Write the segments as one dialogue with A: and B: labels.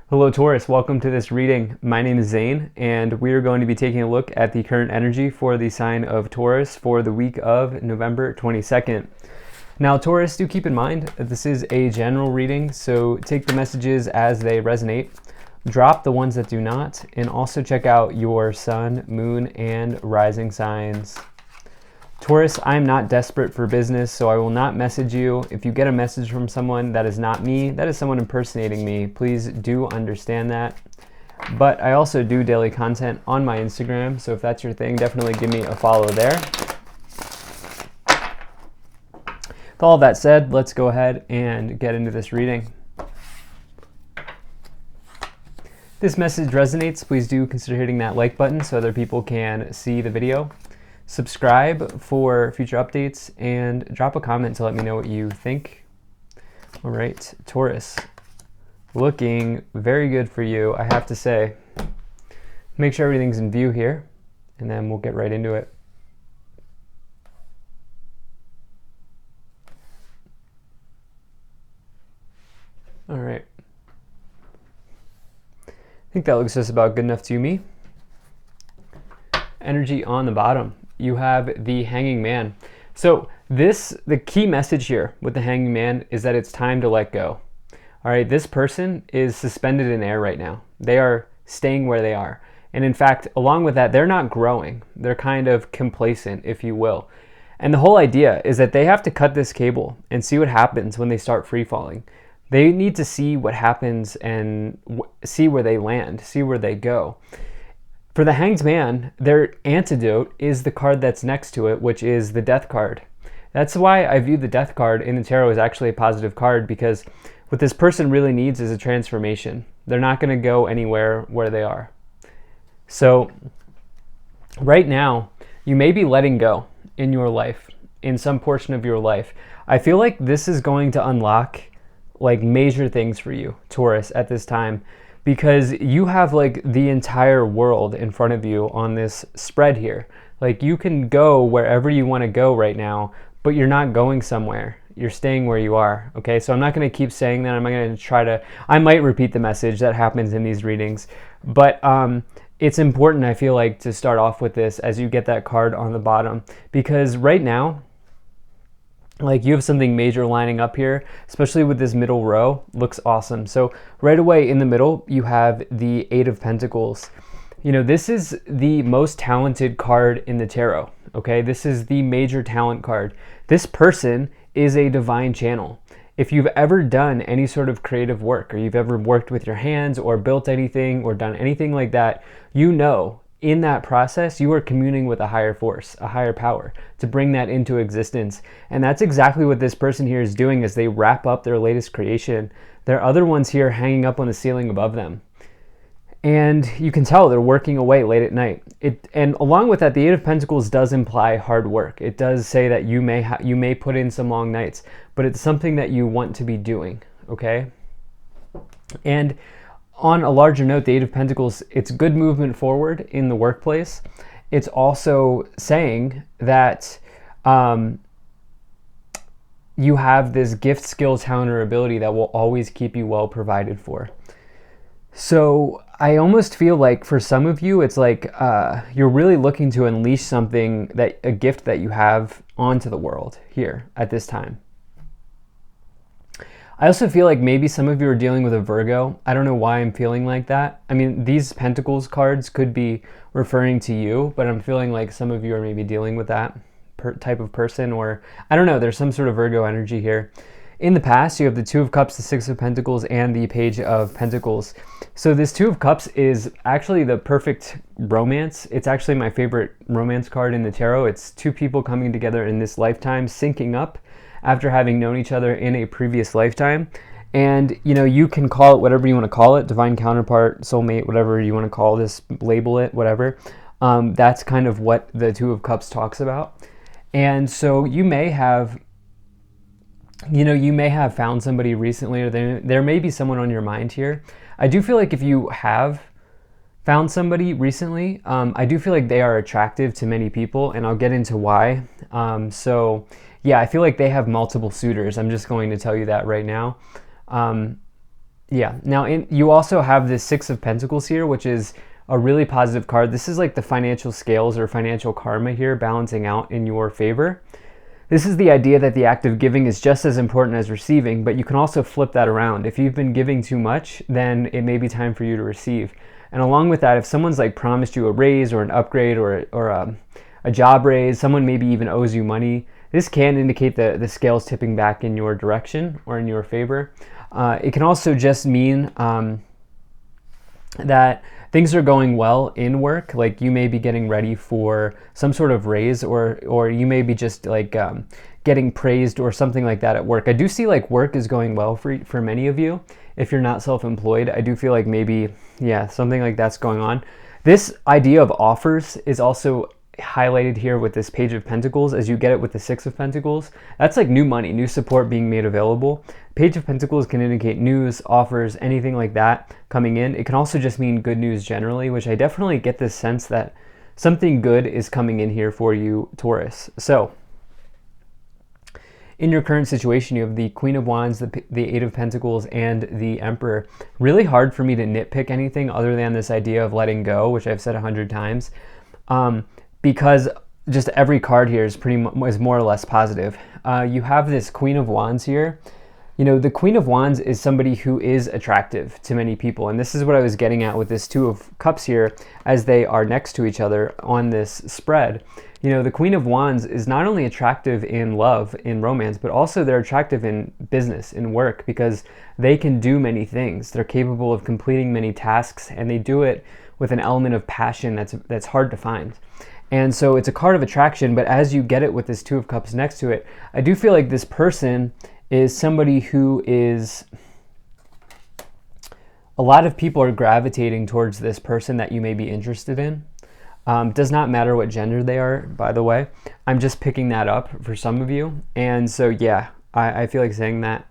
A: Hello Taurus, welcome to this reading. My name is Zane and we are going to be taking a look at the current energy for the sign of Taurus for the week of November 22nd. Now Taurus, do keep in mind that this is a general reading, so take the messages as they resonate, drop the ones that do not, and also check out your sun, moon, and rising signs. Taurus, I'm not desperate for business, so I will not message you. If you get a message from someone that is not me, that is someone impersonating me, please do understand that. But I also do daily content on my Instagram, so if that's your thing, definitely give me a follow there. With all that said, let's go ahead and get into this reading. If this message resonates, please do consider hitting that like button so other people can see the video. Subscribe for future updates and drop a comment to let me know what you think. All right, Taurus, looking very good for you, I have to say. Make sure everything's in view here, and then we'll get right into it. All right. I think that looks just about good enough to me. Energy on the bottom. You have the Hanging Man. So the key message here with the Hanging Man is that it's time to let go. All right, this person is suspended in air right now. They are staying where they are. And in fact, along with that, they're not growing. They're kind of complacent, if you will. And the whole idea is that they have to cut this cable and see what happens when they start free falling. They need to see what happens and see where they land, see where they go. For the Hanged Man, their antidote is the card that's next to it, which is the Death card. That's why I view the Death card in the tarot as actually a positive card, because what this person really needs is a transformation. They're not going to go anywhere where they are. So right now, you may be letting go in your life, in some portion of your life. I feel like this is going to unlock like major things for you, Taurus, at this time, because you have like the entire world in front of you on this spread here. Like you can go wherever you want to go right now, but you're not going somewhere. You're staying where you are. Okay, so I'm not going to keep saying that. I'm not going to I might repeat the message that happens in these readings, but it's important, I feel like, to start off with this as you get that card on the bottom, because right now, like you have something major lining up here, especially with this middle row. Looks awesome. So right away in the middle, you have the Eight of Pentacles. You know, this is the most talented card in the tarot. Okay, this is the major talent card. This person is a divine channel. If you've ever done any sort of creative work, or you've ever worked with your hands or built anything or done anything like that, you know in that process, you are communing with a higher force, a higher power, to bring that into existence. And that's exactly what this person here is doing as they wrap up their latest creation. There are other ones here hanging up on the ceiling above them. And you can tell they're working away late at night. And along with that, the Eight of Pentacles does imply hard work. It does say that you may put in some long nights, but it's something that you want to be doing, okay? And on a larger note, the Eight of Pentacles, it's good movement forward in the workplace. It's also saying that you have this gift, skill, talent, or ability that will always keep you well provided for. So I almost feel like for some of you, it's like you're really looking to unleash something, a gift that you have onto the world here at this time. I also feel like maybe some of you are dealing with a Virgo. I don't know why I'm feeling like that. I mean, these Pentacles cards could be referring to you, but I'm feeling like some of you are maybe dealing with that type of person, or I don't know, there's some sort of Virgo energy here. In the past, you have the Two of Cups, the Six of Pentacles, and the Page of Pentacles. So this Two of Cups is actually the perfect romance. It's actually my favorite romance card in the tarot. It's two people coming together in this lifetime, syncing up after having known each other in a previous lifetime. And you know, you can call it whatever you want to call it, divine counterpart, soulmate, whatever you want to call this, label it, whatever. That's kind of what the Two of Cups talks about. And so you may have found somebody recently, or there may be someone on your mind here. I do feel like if you have found somebody recently, I do feel like they are attractive to many people, and I'll get into why. So yeah, I feel like they have multiple suitors. I'm just going to tell you that right now. Yeah. Now, you also have this Six of Pentacles here, which is a really positive card. This is like the financial scales or financial karma here balancing out in your favor. This is the idea that the act of giving is just as important as receiving, but you can also flip that around. If you've been giving too much, then it may be time for you to receive. And along with that, if someone's like promised you a raise or an upgrade or a job raise, someone maybe even owes you money, this can indicate the scales tipping back in your direction or in your favor. It can also just mean that things are going well in work, like you may be getting ready for some sort of raise, or you may be just like getting praised or something like that at work. I do see like work is going well for many of you. If you're not self-employed, I do feel like maybe, yeah, something like that's going on. This idea of offers is also highlighted here with this Page of Pentacles, as you get it with the Six of Pentacles. That's like new money, new support being made available. Page of Pentacles can indicate news, offers, anything like that coming in. It can also just mean good news generally, which I definitely get this sense that something good is coming in here for you, Taurus. So in your current situation, you have the Queen of Wands, the Eight of Pentacles, and the Emperor. Really hard for me to nitpick anything other than this idea of letting go, which I've said 100 times. Because just every card here is is more or less positive. You have this Queen of Wands here. You know, the Queen of Wands is somebody who is attractive to many people. And this is what I was getting at with this Two of Cups here as they are next to each other on this spread. You know, the Queen of Wands is not only attractive in love, in romance, but also they're attractive in business, in work, because they can do many things. They're capable of completing many tasks, and they do it with an element of passion that's hard to find. And so it's a card of attraction, but as you get it with this Two of Cups next to it, I do feel like this person is somebody who is, a lot of people are gravitating towards this person that you may be interested in. Does not matter what gender they are, by the way. I'm just picking that up for some of you. And so, yeah, I feel like saying that.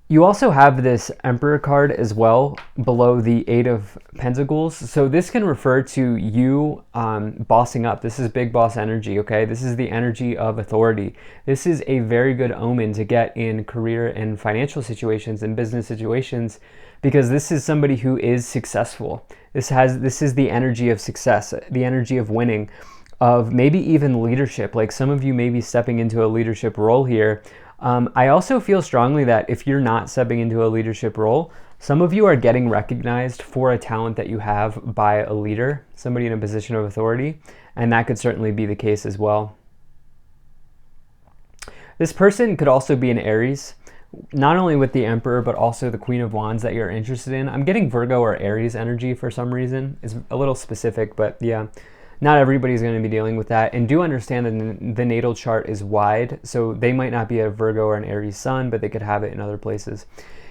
A: You also have this Emperor card as well below the Eight of Pentacles. So this can refer to you bossing up. This is big boss energy, okay? This is the energy of authority. This is a very good omen to get in career and financial situations and business situations, because this is somebody who is successful. This is the energy of success, the energy of winning, of maybe even leadership. Like some of you may be stepping into a leadership role here. I also feel strongly that if you're not stepping into a leadership role, some of you are getting recognized for a talent that you have by a leader, somebody in a position of authority, and that could certainly be the case as well. This person could also be an Aries, not only with the Emperor, but also the Queen of Wands that you're interested in. I'm getting Virgo or Aries energy for some reason. It's a little specific, but yeah. Not everybody's going to be dealing with that. And do understand that the natal chart is wide, so they might not be a Virgo or an Aries sun, but they could have it in other places.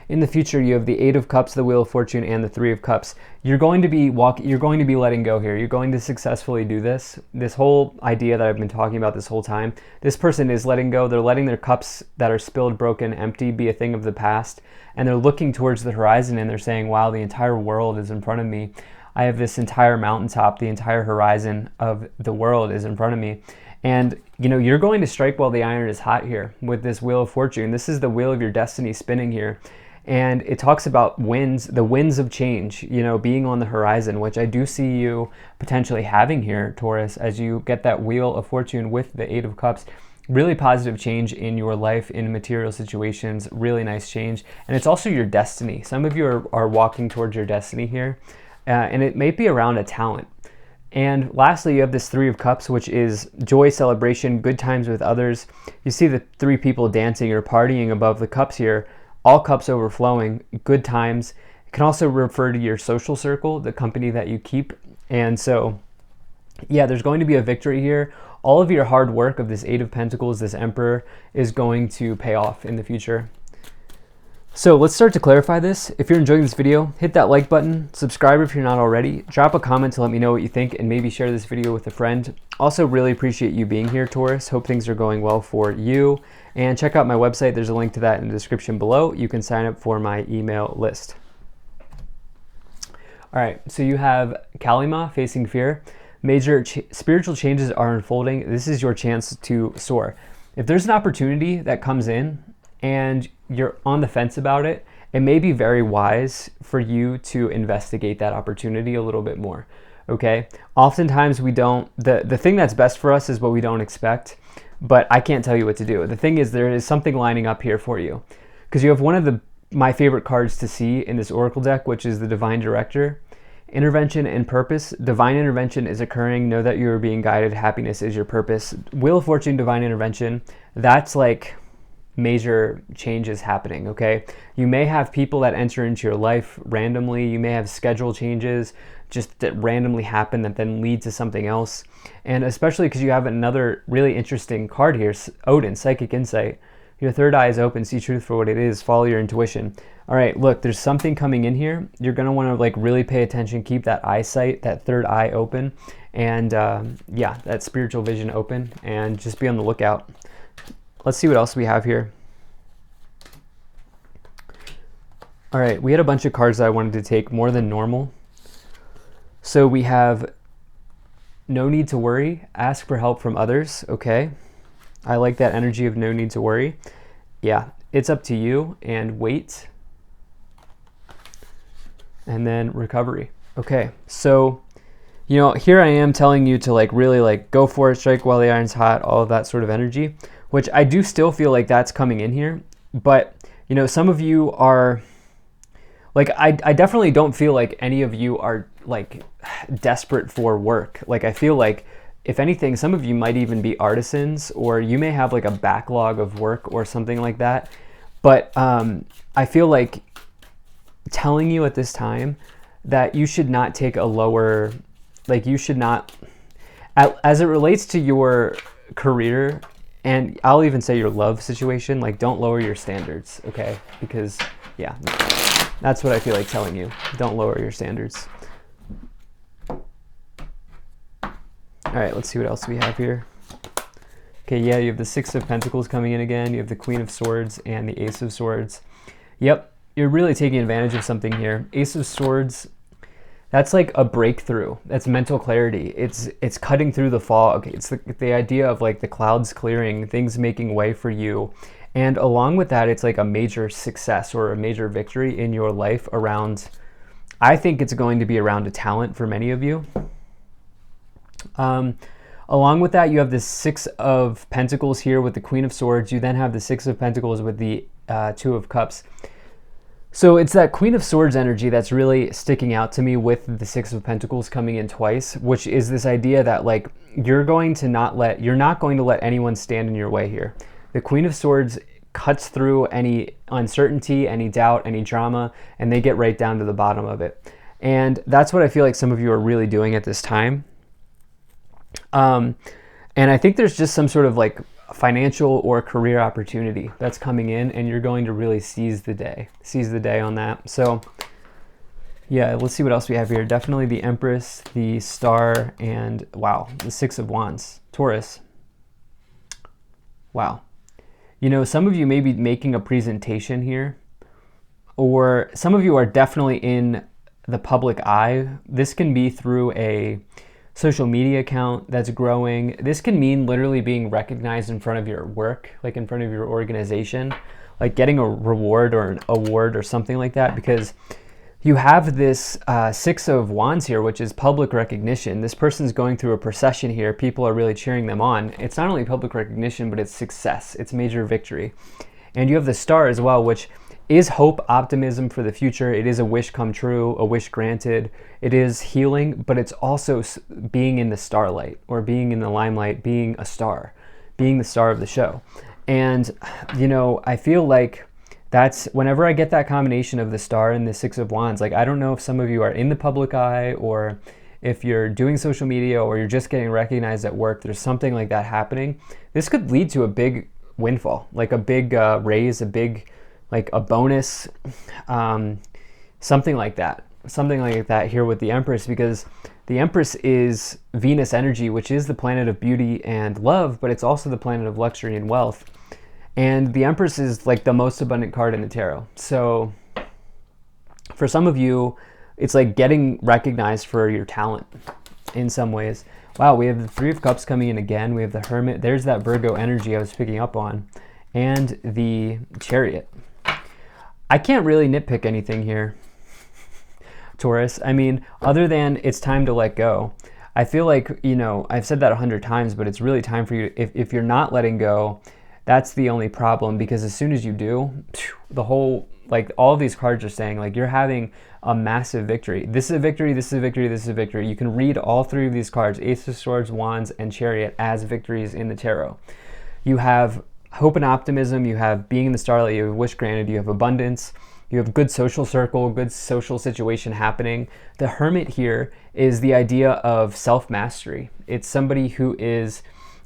A: In the future, you have the Eight of Cups, the Wheel of Fortune, and the Three of Cups. You're going to be letting go here. You're going to successfully do this. This whole idea that I've been talking about this whole time, this person is letting go. They're letting their cups that are spilled, broken, empty be a thing of the past. And they're looking towards the horizon and they're saying, wow, the entire world is in front of me. I have this entire mountaintop, the entire horizon of the world is in front of me. And, you know, you're going to strike while the iron is hot here with this Wheel of Fortune. This is the wheel of your destiny spinning here. And it talks about winds, the winds of change, you know, being on the horizon, which I do see you potentially having here, Taurus, as you get that Wheel of Fortune with the Eight of Cups. Really positive change in your life, in material situations, really nice change. And it's also your destiny. Some of you are walking towards your destiny here. And it may be around a talent. And lastly, you have this Three of Cups, which is joy, celebration, good times with others. You see the three people dancing or partying above the cups here, all cups overflowing, good times. It can also refer to your social circle, the company that you keep. And so, yeah, there's going to be a victory here. All of your hard work of this Eight of Pentacles, this Emperor, is going to pay off in the future. So let's start to clarify this. If you're enjoying this video, hit that like button, subscribe if you're not already, drop a comment to let me know what you think, and maybe share this video with a friend. Also really appreciate you being here, Taurus. Hope things are going well for you. And check out my website. There's a link to that in the description below. You can sign up for my email list. All right, so you have Kalima, Facing Fear. Major spiritual changes are unfolding. This is your chance to soar. If there's an opportunity that comes in, and you're on the fence about it, it may be very wise for you to investigate that opportunity a little bit more. Okay, oftentimes we don't, the thing that's best for us is what we don't expect, but I can't tell you what to do. The thing is, there is something lining up here for you, because you have one of my favorite cards to see in this oracle deck, which is the Divine Director. Intervention and purpose. Divine intervention is occurring. Know that you are being guided. Happiness is your purpose. Wheel of Fortune, divine intervention. That's like major changes happening, okay? You may have people that enter into your life randomly. You may have schedule changes just that randomly happen that then lead to something else. And especially because you have another really interesting card here, Odin, Psychic Insight. Your third eye is open, see truth for what it is, follow your intuition. All right, look, there's something coming in here. You're gonna wanna like really pay attention, keep that eyesight, that third eye open, and yeah, that spiritual vision open, and just be on the lookout. Let's see what else we have here. All right, we had a bunch of cards that I wanted to take more than normal. So we have no need to worry, ask for help from others, okay? I like that energy of no need to worry. Yeah, it's up to you, and wait. And then recovery. Okay, so, you know, here I am telling you to like really like go for it, strike while the iron's hot, all of that sort of energy, which I do still feel like that's coming in here. But, you know, some of you are, like, I definitely don't feel like any of you are like desperate for work. Like, I feel like, if anything, some of you might even be artisans, or you may have like a backlog of work or something like that. But I feel like telling you at this time that you should not take a lower, like you should not, as it relates to your career, and I'll even say your love situation, like don't lower your standards, okay? Because yeah, that's what I feel like telling you. Don't lower your standards. All right, let's see what else we have here. Okay, yeah, you have the Six of Pentacles coming in again. You have the Queen of Swords and the Ace of Swords. Yep, you're really taking advantage of something here. Ace of Swords, that's like a breakthrough. That's mental clarity. It's cutting through the fog. It's the idea of like the clouds clearing, things making way for you. And along with that, it's like a major success or a major victory in your life around, I think it's going to be around a talent for many of you. Along with that, you have the Six of Pentacles here with the Queen of Swords. You then have the Six of Pentacles with the Two of Cups. So it's that Queen of Swords energy that's really sticking out to me with the Six of Pentacles coming in twice, which is this idea that like you're not going to let anyone stand in your way here. The Queen of Swords cuts through any uncertainty, any doubt, any drama, and they get right down to the bottom of it. And that's what I feel like some of you are really doing at this time. And I think there's just some sort of like financial or career opportunity that's coming in, and you're going to really seize the day on that. So yeah, let's see what else we have here. Definitely the Empress, the Star, and wow, the Six of Wands, Taurus. Wow. You know, some of you may be making a presentation here, or some of you are definitely in the public eye. This can be through a social media account that's growing. This can mean literally being recognized in front of your work, like in front of your organization, like getting a reward or an award or something like that, because you have this Six of Wands here, which is public recognition. This person's going through a procession here. People are really cheering them on. It's not only public recognition, but it's success. It's major victory. And you have the Star as well, which is hope, optimism for the future. It is a wish come true, a wish granted. It is healing, but it's also being in the starlight or being in the limelight, being a star, being the star of the show. And, you know, I feel like that's whenever I get that combination of the Star and the Six of Wands, like I don't know if some of you are in the public eye or if you're doing social media or you're just getting recognized at work, there's something like that happening. This could lead to a big windfall, like a big raise, a big, like a bonus, something like that here with the Empress, because the Empress is Venus energy, which is the planet of beauty and love, but it's also the planet of luxury and wealth. And the Empress is like the most abundant card in the tarot. So for some of you, it's like getting recognized for your talent in some ways. Wow, we have the Three of Cups coming in again. We have the Hermit. There's that Virgo energy I was picking up on. And the Chariot. I can't really nitpick anything here, Taurus. I mean, other than it's time to let go. I feel like, I've said that 100 times, but it's really time for you. If you're not letting go, that's the only problem, because as soon as you do, the whole, like, all of these cards are saying, like, you're having a massive victory. This is a victory, this is a victory, this is a victory. You can read all three of these cards, Ace of Swords, Wands, and Chariot, as victories in the tarot. You have hope and optimism, you have being in the starlight, you have wish granted, you have abundance, you have good social circle, good social situation happening. The Hermit here is the idea of self-mastery. It's somebody who is,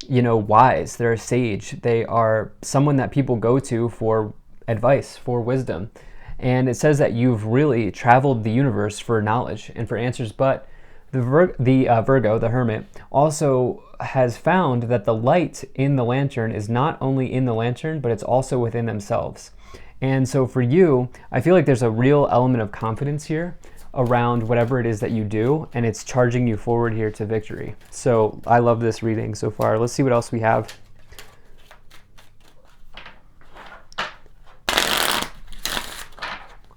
A: wise. They're a sage. They are someone that people go to for advice, for wisdom. And it says that you've really traveled the universe for knowledge and for answers. But the Virgo, the Hermit, also has found that the light in the lantern is not only in the lantern, but it's also within themselves. And so for you, I feel like there's a real element of confidence here around whatever it is that you do, and it's charging you forward here to victory. So I love this reading so far. Let's see what else we have.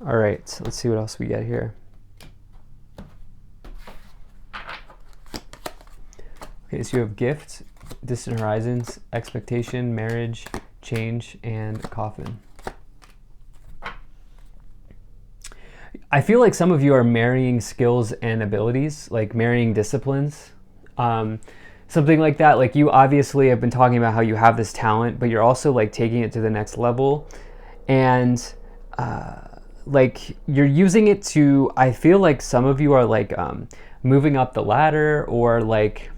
A: All right, so let's see what else we get here. Okay, so you have gift, distant horizons, expectation, marriage, change, and coffin. I feel like some of you are marrying skills and abilities, like marrying disciplines, something like that. Like, you obviously have been talking about how you have this talent, but you're also like taking it to the next level, and like you're using it to, I feel like some of you are like moving up the ladder, or like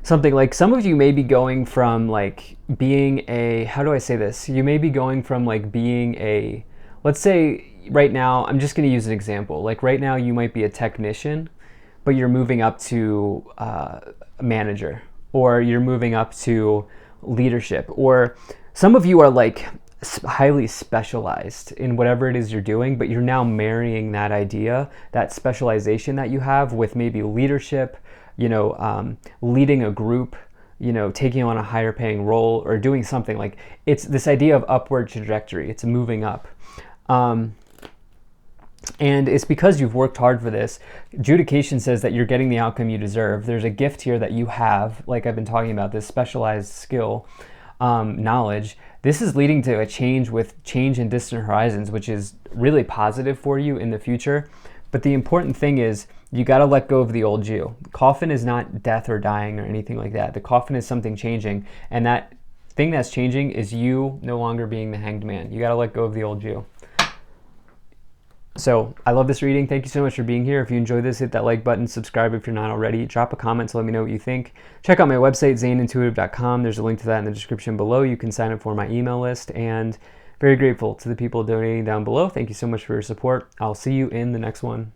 A: something. Like, some of you may be going from like being a, how do I say this? You may be going from like being a, let's say right now, I'm just going to use an example. Like right now you might be a technician, but you're moving up to a manager, or you're moving up to leadership, or some of you are like highly specialized in whatever it is you're doing, but you're now marrying that idea, that specialization that you have, with maybe leadership, leading a group, taking on a higher paying role, or doing something. Like, it's this idea of upward trajectory. It's moving up. And it's because you've worked hard for this. Judication says that you're getting the outcome you deserve. There's a gift here that you have, like I've been talking about, this specialized skill, knowledge. This is leading to a change in distant horizons, which is really positive for you in the future. But the important thing is, you got to let go of the old you. Coffin is not death or dying or anything like that. The coffin is something changing, and that thing that's changing is you no longer being the hanged man. You got to let go of the old you. So I love this reading. Thank you so much for being here. If you enjoyed this, hit that like button, subscribe if you're not already, drop a comment to let me know what you think. Check out my website, zanintuitive.com. There's a link to that in the description below. You can sign up for my email list, and very grateful to the people donating down below. Thank you so much for your support. I'll see you in the next one.